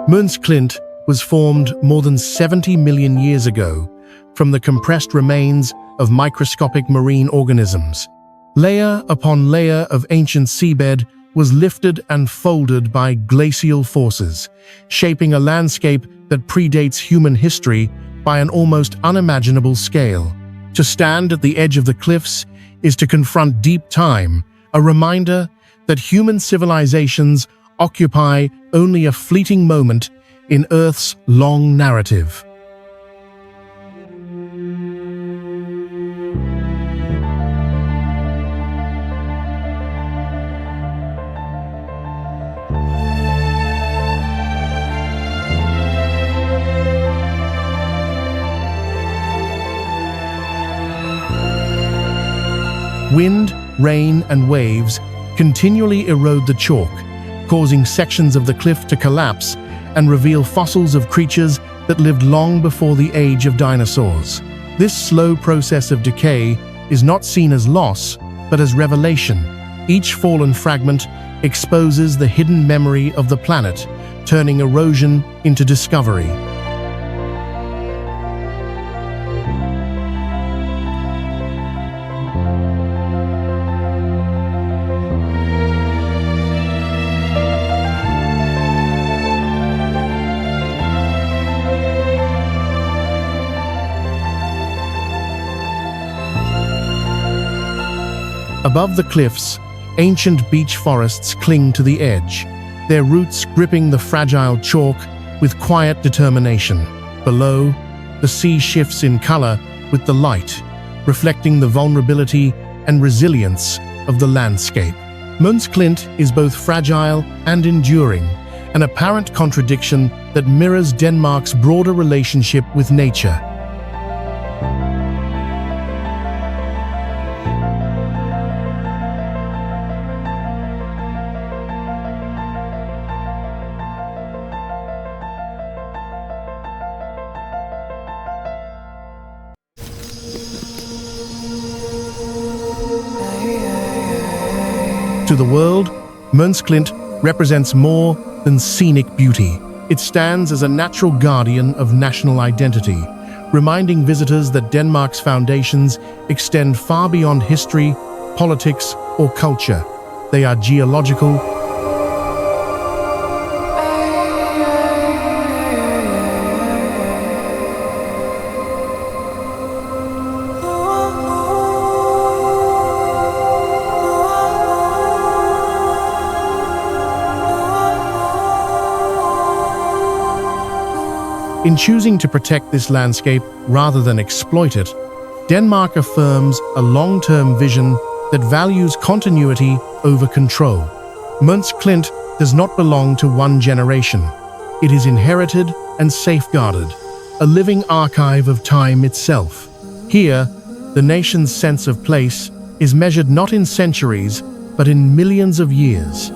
Mons Klint was formed more than 70 million years ago from the compressed remains of microscopic marine organisms. Layer upon layer of ancient seabed was lifted and folded by glacial forces, shaping a landscape that predates human history by an almost unimaginable scale. To stand at the edge of the cliffs is to confront deep time, a reminder that human civilizations occupy only a fleeting moment in Earth's long narrative. Wind, rain, and waves continually erode the chalk, causing sections of the cliff to collapse and reveal fossils of creatures that lived long before the age of dinosaurs. This slow process of decay is not seen as loss, but as revelation. Each fallen fragment exposes the hidden memory of the planet, turning erosion into discovery. Above the cliffs, ancient beech forests cling to the edge, their roots gripping the fragile chalk with quiet determination. Below, the sea shifts in color with the light, reflecting the vulnerability and resilience of the landscape. Mons Klint is both fragile and enduring, an apparent contradiction that mirrors Denmark's broader relationship with nature. To the world, Mons Klint represents more than scenic beauty. It stands as a natural guardian of national identity, reminding visitors that Denmark's foundations extend far beyond history, politics, or culture. They are geological, In choosing to protect this landscape rather than exploit it, Denmark affirms a long-term vision that values continuity over control. Møns Klint does not belong to one generation. It is inherited and safeguarded, a living archive of time itself. Here, the nation's sense of place is measured not in centuries, but in millions of years.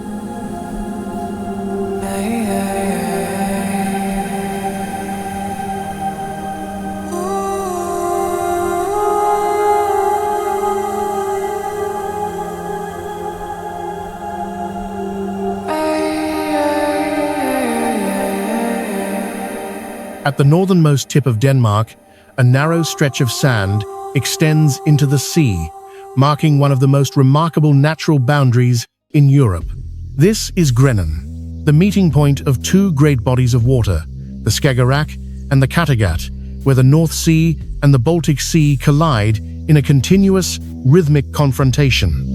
At the northernmost tip of Denmark, a narrow stretch of sand extends into the sea, marking one of the most remarkable natural boundaries in Europe. This is Grenland, the meeting point of two great bodies of water, the Skagerrak and the Kattegat, where the North Sea and the Baltic Sea collide in a continuous, rhythmic confrontation.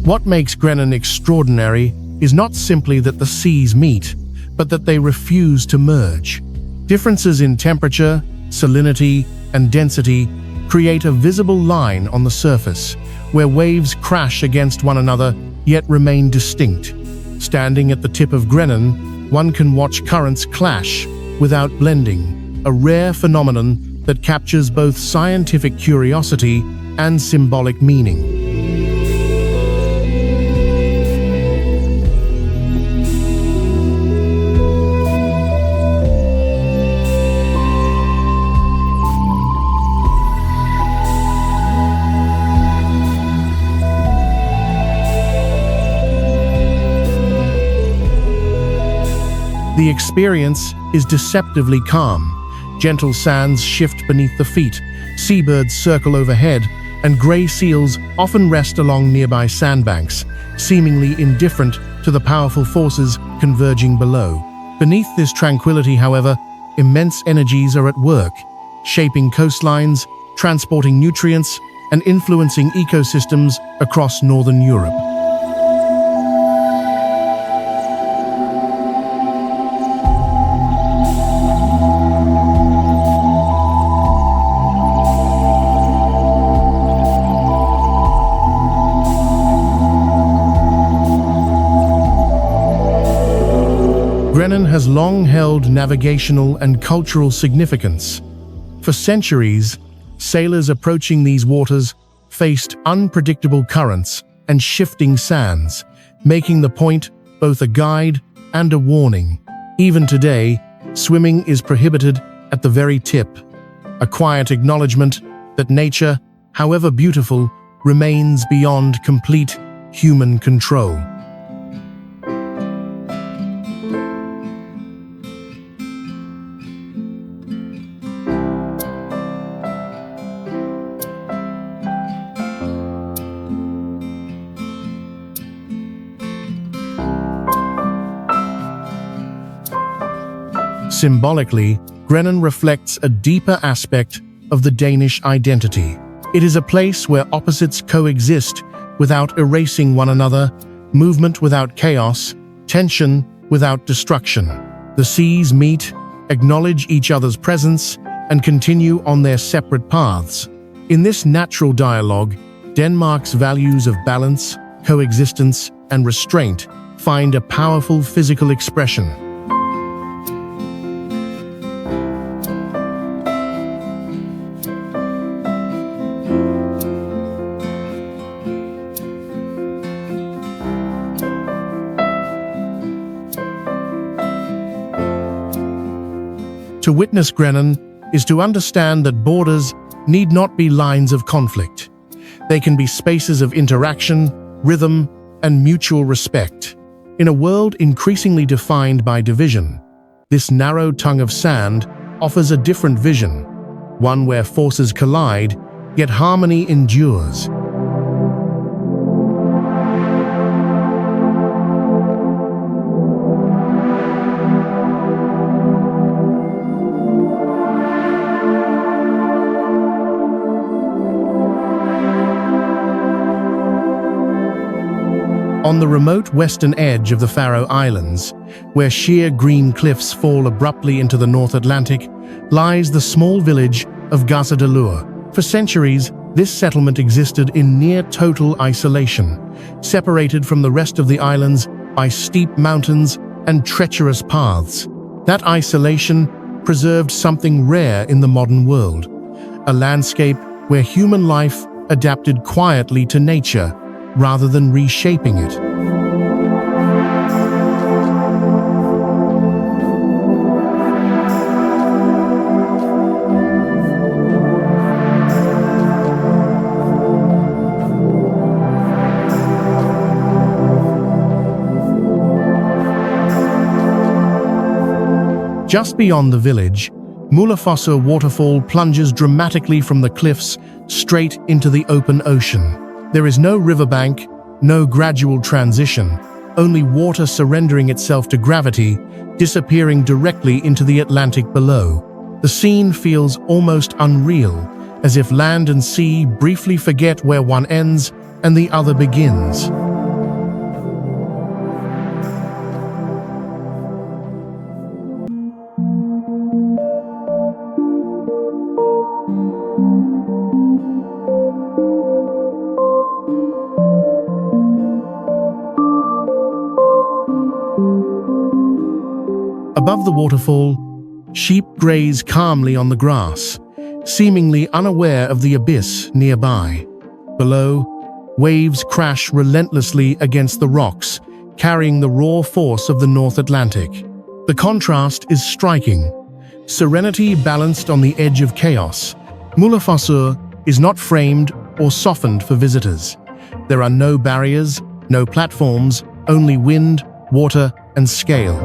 What makes Grenland extraordinary is not simply that the seas meet, but that they refuse to merge. Differences in temperature, salinity, and density create a visible line on the surface, where waves crash against one another yet remain distinct. Standing at the tip of Grenland, one can watch currents clash without blending, a rare phenomenon that captures both scientific curiosity and symbolic meaning. The experience is deceptively calm. Gentle sands shift beneath the feet, seabirds circle overhead, and gray seals often rest along nearby sandbanks, seemingly indifferent to the powerful forces converging below. Beneath this tranquility, however, immense energies are at work, shaping coastlines, transporting nutrients, and influencing ecosystems across northern Europe. Grenland has long held navigational and cultural significance. For centuries, sailors approaching these waters faced unpredictable currents and shifting sands, making the point both a guide and a warning. Even today, swimming is prohibited at the very tip, a quiet acknowledgement that nature, however beautiful, remains beyond complete human control. Symbolically, Grenland reflects a deeper aspect of the Danish identity. It is a place where opposites coexist without erasing one another, movement without chaos, tension without destruction. The seas meet, acknowledge each other's presence, and continue on their separate paths. In this natural dialogue, Denmark's values of balance, coexistence, and restraint find a powerful physical expression. To witness Grenland is to understand that borders need not be lines of conflict. They can be spaces of interaction, rhythm, and mutual respect. In a world increasingly defined by division, this narrow tongue of sand offers a different vision, one where forces collide, yet harmony endures. On the remote western edge of the Faroe Islands, where sheer green cliffs fall abruptly into the North Atlantic, lies the small village of Gásadalur. For centuries, this settlement existed in near total isolation, separated from the rest of the islands by steep mountains and treacherous paths. That isolation preserved something rare in the modern world, a landscape where human life adapted quietly to nature rather than reshaping it. Just beyond the village, Múlafossur waterfall plunges dramatically from the cliffs straight into the open ocean. There is no riverbank, no gradual transition, only water surrendering itself to gravity, disappearing directly into the Atlantic below. The scene feels almost unreal, as if land and sea briefly forget where one ends and the other begins. Above the waterfall, sheep graze calmly on the grass, seemingly unaware of the abyss nearby. Below, waves crash relentlessly against the rocks, carrying the raw force of the North Atlantic. The contrast is striking. Serenity balanced on the edge of chaos. Múlafossur is not framed or softened for visitors. There are no barriers, no platforms, only wind, water, and scale.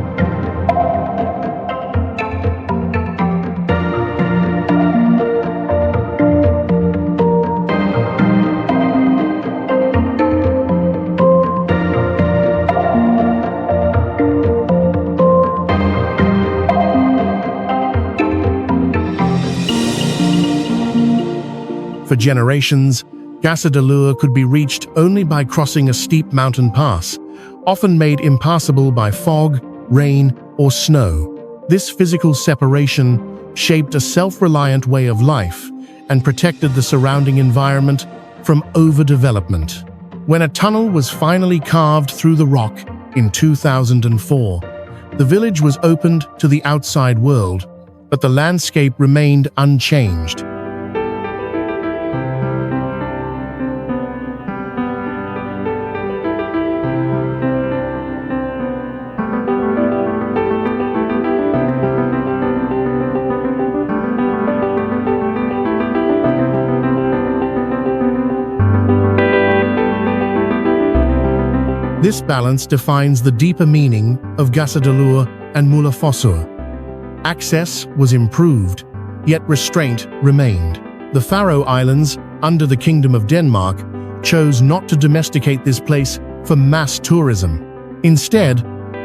For generations, Gásadalur could be reached only by crossing a steep mountain pass, often made impassable by fog, rain, or snow. This physical separation shaped a self-reliant way of life and protected the surrounding environment from overdevelopment. When a tunnel was finally carved through the rock in 2004, the village was opened to the outside world, but the landscape remained unchanged. This balance defines the deeper meaning of Gásadalur and Múlafossur. Access was improved, yet restraint remained. The Faroe Islands, under the Kingdom of Denmark, chose not to domesticate this place for mass tourism. Instead,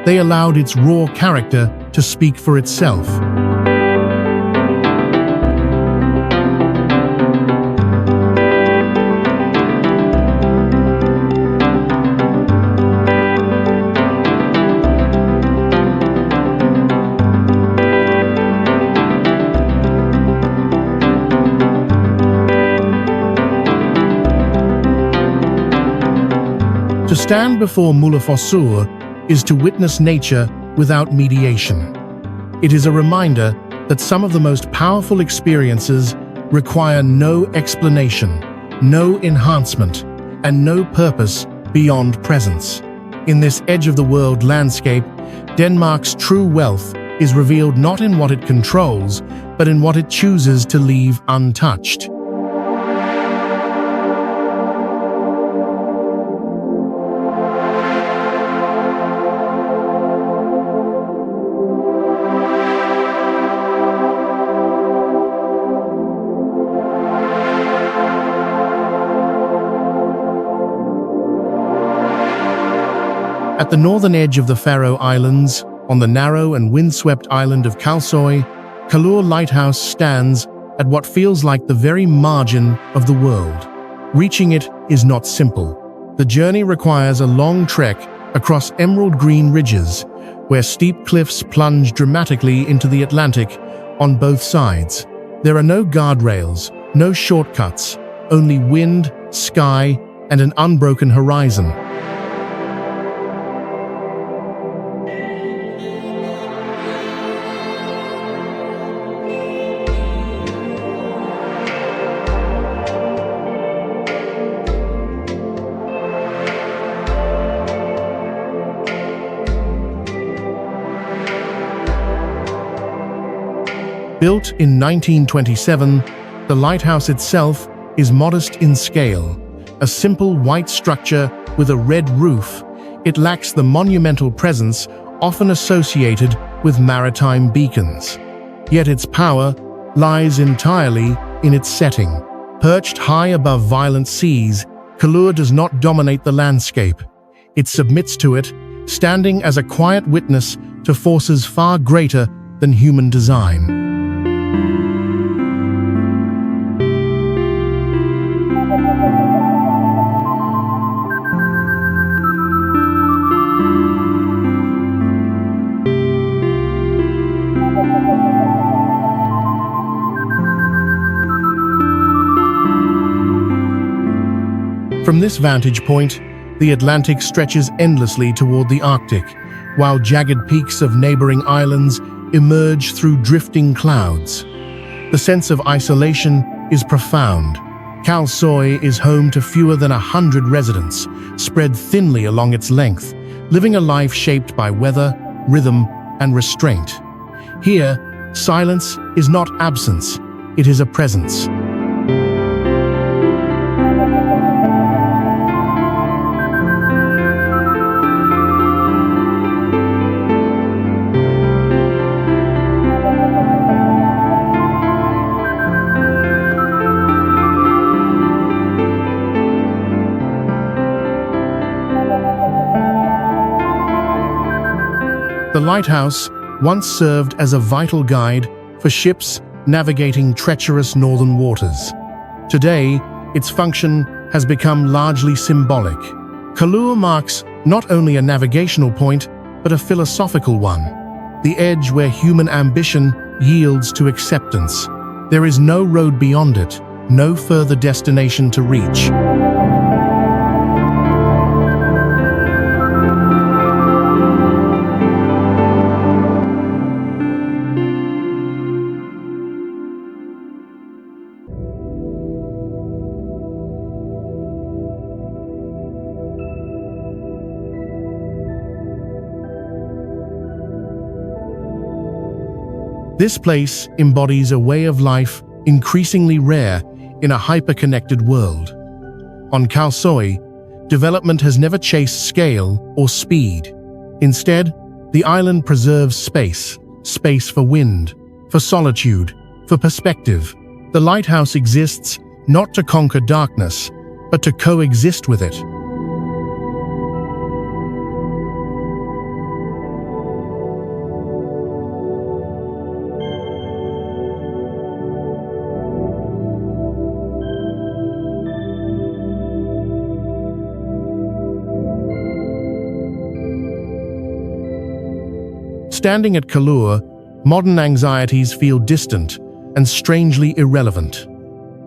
they allowed its raw character to speak for itself. To stand before Múlafossur is to witness nature without mediation. It is a reminder that some of the most powerful experiences require no explanation, no enhancement, and no purpose beyond presence. In this edge-of-the-world landscape, Denmark's true wealth is revealed not in what it controls, but in what it chooses to leave untouched. At the northern edge of the Faroe Islands, on the narrow and windswept island of Kalsoy, Kalur Lighthouse stands at what feels like the very margin of the world. Reaching it is not simple. The journey requires a long trek across emerald green ridges, where steep cliffs plunge dramatically into the Atlantic on both sides. There are no guardrails, no shortcuts, only wind, sky, and an unbroken horizon. Built in 1927, the lighthouse itself is modest in scale. A simple white structure with a red roof, it lacks the monumental presence often associated with maritime beacons. Yet its power lies entirely in its setting. Perched high above violent seas, Kailua does not dominate the landscape. It submits to it, standing as a quiet witness to forces far greater than human design. From this vantage point, the Atlantic stretches endlessly toward the Arctic, while jagged peaks of neighboring islands emerge through drifting clouds. The sense of isolation is profound. Kalsoy is home to fewer than 100 residents, spread thinly along its length, living a life shaped by weather, rhythm, and restraint. Here, silence is not absence, it is a presence. The lighthouse once served as a vital guide for ships navigating treacherous northern waters. Today, its function has become largely symbolic. Kailua marks not only a navigational point, but a philosophical one, the edge where human ambition yields to acceptance. There is no road beyond it, no further destination to reach. This place embodies a way of life increasingly rare in a hyper-connected world. On Kalsoy, development has never chased scale or speed. Instead, the island preserves space for wind, for solitude, for perspective. The lighthouse exists not to conquer darkness, but to coexist with it. Standing at Kailua, modern anxieties feel distant and strangely irrelevant.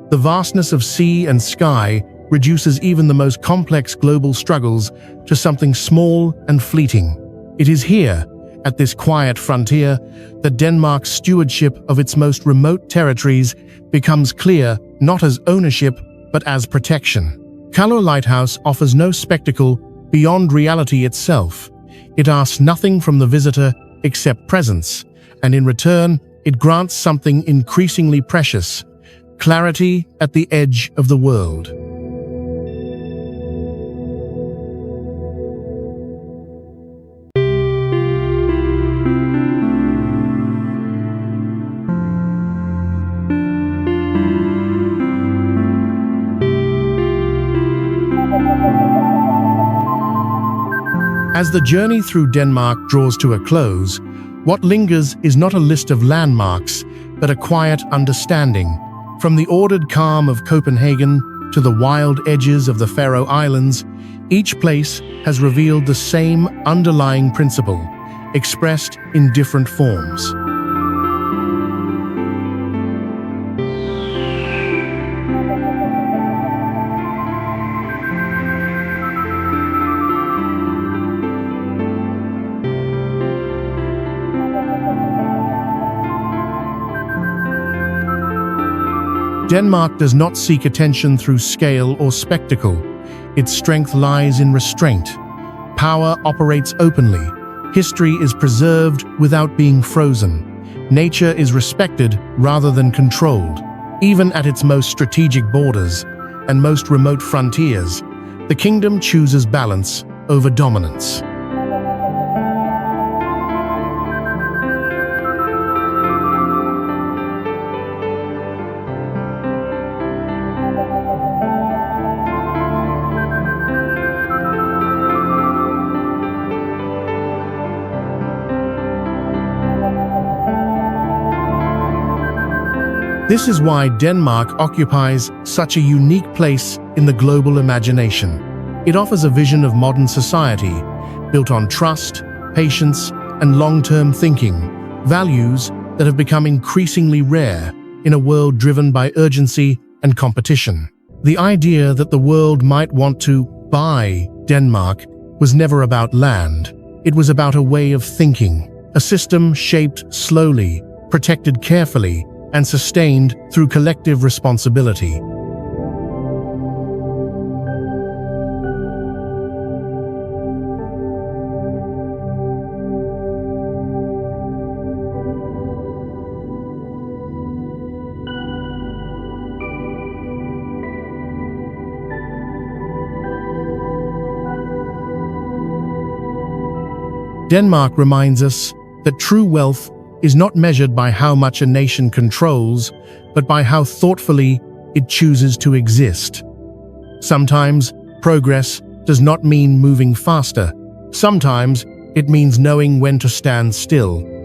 The vastness of sea and sky reduces even the most complex global struggles to something small and fleeting. It is here, at this quiet frontier, that Denmark's stewardship of its most remote territories becomes clear not as ownership, but as protection. Kailua Lighthouse offers no spectacle beyond reality itself. It asks nothing from the visitor except presence, and in return, it grants something increasingly precious: clarity at the edge of the world. As the journey through Denmark draws to a close, what lingers is not a list of landmarks, but a quiet understanding. From the ordered calm of Copenhagen to the wild edges of the Faroe Islands, each place has revealed the same underlying principle, expressed in different forms. Denmark does not seek attention through scale or spectacle. Its strength lies in restraint. Power operates openly. History is preserved without being frozen. Nature is respected rather than controlled. Even at its most strategic borders and most remote frontiers, the kingdom chooses balance over dominance. This is why Denmark occupies such a unique place in the global imagination. It offers a vision of modern society, built on trust, patience, and long-term thinking, values that have become increasingly rare in a world driven by urgency and competition. The idea that the world might want to buy Denmark was never about land. It was about a way of thinking, a system shaped slowly, protected carefully, and sustained through collective responsibility. Denmark reminds us that true wealth is not measured by how much a nation controls, but by how thoughtfully it chooses to exist. Sometimes progress does not mean moving faster. Sometimes it means knowing when to stand still.